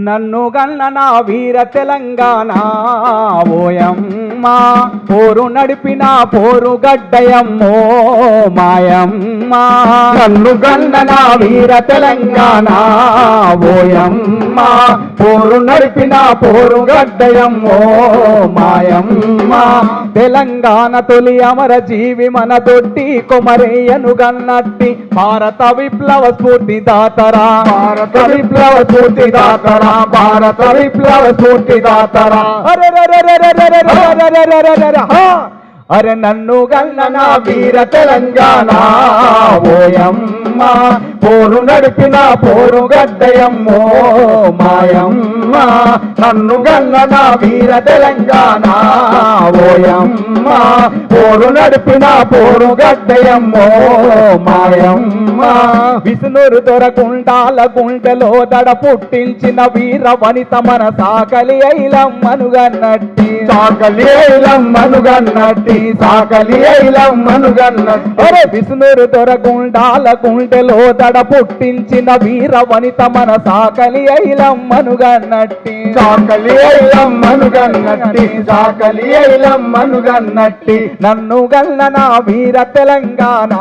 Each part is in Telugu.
నన్ను గన్న నా వీర తెలంగాణ ఓయమ్మ పోరు నడిపిన పోరు గడ్డయమ్మో మాయమ్మ నన్ను గన్న నా వీర తెలంగాణ ఓయమ్మ పోరు నడిపిన పోరు గడ్డయమ్మో మాయమ్మ తెలంగాణ తొలి అమర జీవి మన దొడ్డి కొమరేయను గన్నట్టి భారత విప్లవ స్ఫూర్తి దాతరా భారత విప్లవ స్ఫూర్తి దాతరా భారత విప్లవ స్ఫూర్తి దాతరా అరే నన్ను గన్న నా వీర తెలంగాణ ఓయమ్మ పోరు నడిపిన పోరు గడ్డయమ్మో మాయమ్మ నన్ను గన్న నా వీర తెలంగాణ ఓయమ్మ పోరు నడిపిన పోరు గడ్డయమ్మో మాయమ్మ విష్ణురు దొరకుండాల గుండెలో దడ పుట్టించిన వీర వనిత మన సాకలి ఐలమ్మను గన్నట్టి సాకలి ఐలమ్మను గన్నట్టి సాకలి ఐలమ్మను గన్నట్టి అరే విష్ణురు దొరకుండాల గుండెలో దడ పుట్టించిన వీర వనిత మన సాకలి ఐలమ్మను గన్నట్టి సాకలి ఐలమ్మను గన్నట్టి సాకలి ఐలమ్మను గన్నట్టి నన్ను గన్న నా వీర తెలంగాణ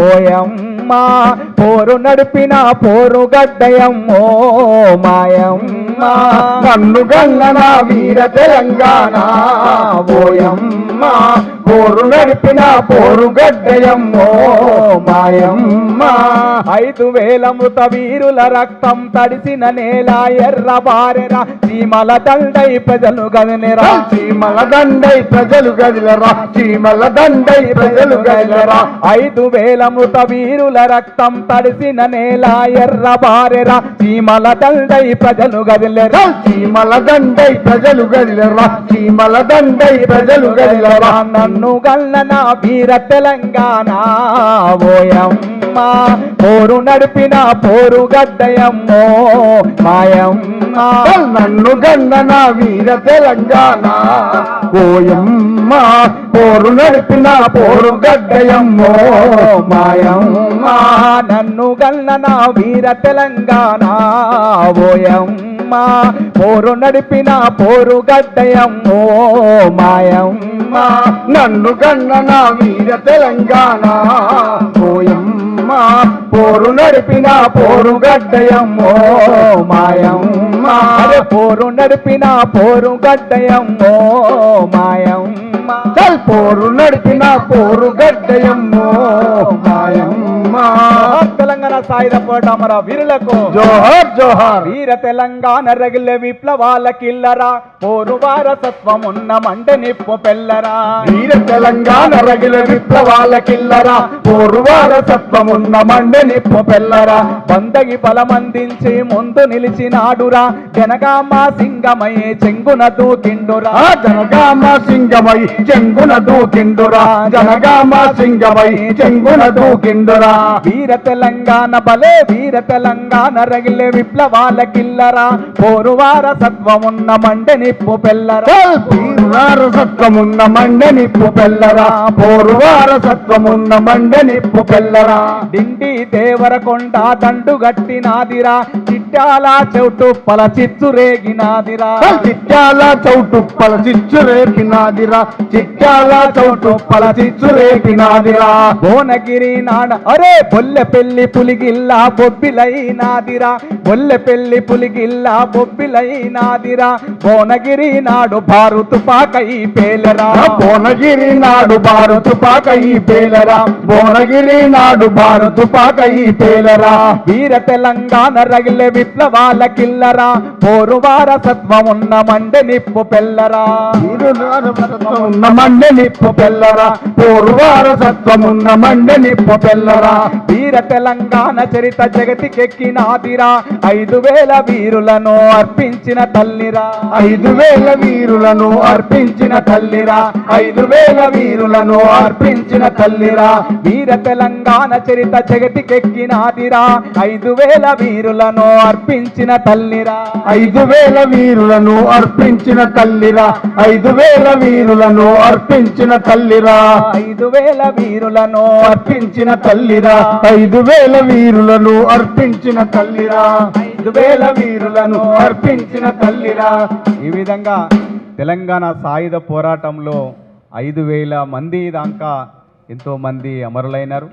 ఓయమ్మ పోరు నడిపిన పోరు గడ్డయమ్మో మాయమ్మ నన్ను గన్న నా వీర తెలంగాణ ఓయమ్మ పోరు నడిపిన పోరు గడ్డయమ్మో మాయమ్మ 5,000 మృత వీరుల రక్తం తడిసిన నేల ఎర్ర బారెరా చీమల దండై ప్రజలు గదిలేరా చీమల దండై ప్రజలు గదిలరా చీమల దండై ప్రజలు గదిలరా 5,000 మృత వీరుల రక్తం తడిసిన నేల ఎర్ర బారెరా చీమల దండై ప్రజలు గదిలేరా చీమల దండై ప్రజలు గదిలరా చీమల దండై ప్రజలు గదిలరా నన్ను గల్ల నా వీర తెలంగాణ ఓయమ్మ పోరు నడిపిన పోరు గడ్డయమ్మో మాయమ్మ నన్ను గన్న నా వీర తెలంగాణ ఓయమ్మ పోరు నడిపిన పోరు గడ్డయమ్మో మాయమ్మ నన్ను గన్న నా వీర తెలంగాణ ఓయమ్మ పోరు నడిపిన పోరు గడ్డయమ్మో మాయమ్మ నన్ను గన్న నా వీర తెలంగాణ ఓయమ్మ పోరు నడిపిన పోరు గడ్డయమ్మో మాయమ్మ పోరు నడిపిన పోరు గడ్డయమ్మో మాయమ్మ పోరు నడిపిన పోరు గడ్డయమ్మో మాయమ్మ తెలంగాణ సాయుధ పోరాట వీరులకు జోహార్ జోహార్ వీర తెలంగాణ రగిలే విప్లవాల కిల్లరా పోరు వారసత్వం ఉన్న మండ నిప్పు పెల్లరా వీర తెలంగాణ రగిలే విప్లవాల కిల్లరా పోరు వారసత్వం ఉన్న మండ నిప్పు పెల్లరా బందగి బలమందించి ముందు నిలిచినాడురా జనగామ సింగమయ్యే చెంగున దూకిండురా జనగామ సింగమై చెంగున దూకిండురా జనగామ సింగమై చెంగున దూకిండురా వీర తెలంగాణ బలే వీర తెలంగాణ రగిలే విప్లవాల కిల్లరా పోరు వారసత్వమున్న మండ నిప్పు పెల్లరా వారసత్వమున్న మండ నిప్పు పెల్లరా పోరు వారసత్వమున్న మండ నిప్పు పెల్లరా డిండి దేవరకొండ దండు గట్టినాదిరా చిట్టాల చౌటుప్పల చిచ్చు రేగినాదిరా చిట్టాల చౌటుప్పల చిచ్చు రేగినాదిరా చిట్టాల చౌటుప్పల చిచ్చు రేగినాదిరా భువనగిరి నాడ అరే బొల్లె పెళ్లి పులిగిల్లా బొబ్బిలైనాదిరా బొల్లె పెళ్లి పులిగిల్లా బొబ్బిలైనాదిరా భువనగిరి నాడు భారతు పాకై పేలరా భువనగిరి నాడు భారతు పాకై పేలరా భువనగిరి నాడు భారతు పాకై పేలరా వీర తెలంగాణ రగిలే విప్లవాల కిల్లరా పోరు వారసత్వం ఉన్న మండ నిప్పు పెల్లరా ఉన్న మండ నిప్పు పెల్లరా పోరు వారసత్వం ఉన్న మండ నిప్పు పెల్లరా వీర తెలంగాణ చరిత జగతికెక్కినాదిరా 5,000 వీరులను అర్పించిన తల్లిరా 5,000 వీరులను అర్పించిన తల్లిరా 5,000 వీరులను అర్పించిన తల్లిరా వీర తెలంగాణ చరిత జగతికెక్కినాదిరా 5,000 వీరులను అర్పించిన తల్లిరా 5,000 వీరులను అర్పించిన తల్లిరా 5,000 వీరులను అర్పించిన తల్లిరా 5,000 వీరులను అర్పించిన తల్లిరా 5,000 వీరులను అర్పించిన తల్లిరా 5,000 వీరులను అర్పించిన తల్లిరా. ఈ విధంగా తెలంగాణ సాయుధ పోరాటంలో 5,000 మంది దాకా ఎంతోమంది అమరులైనారు.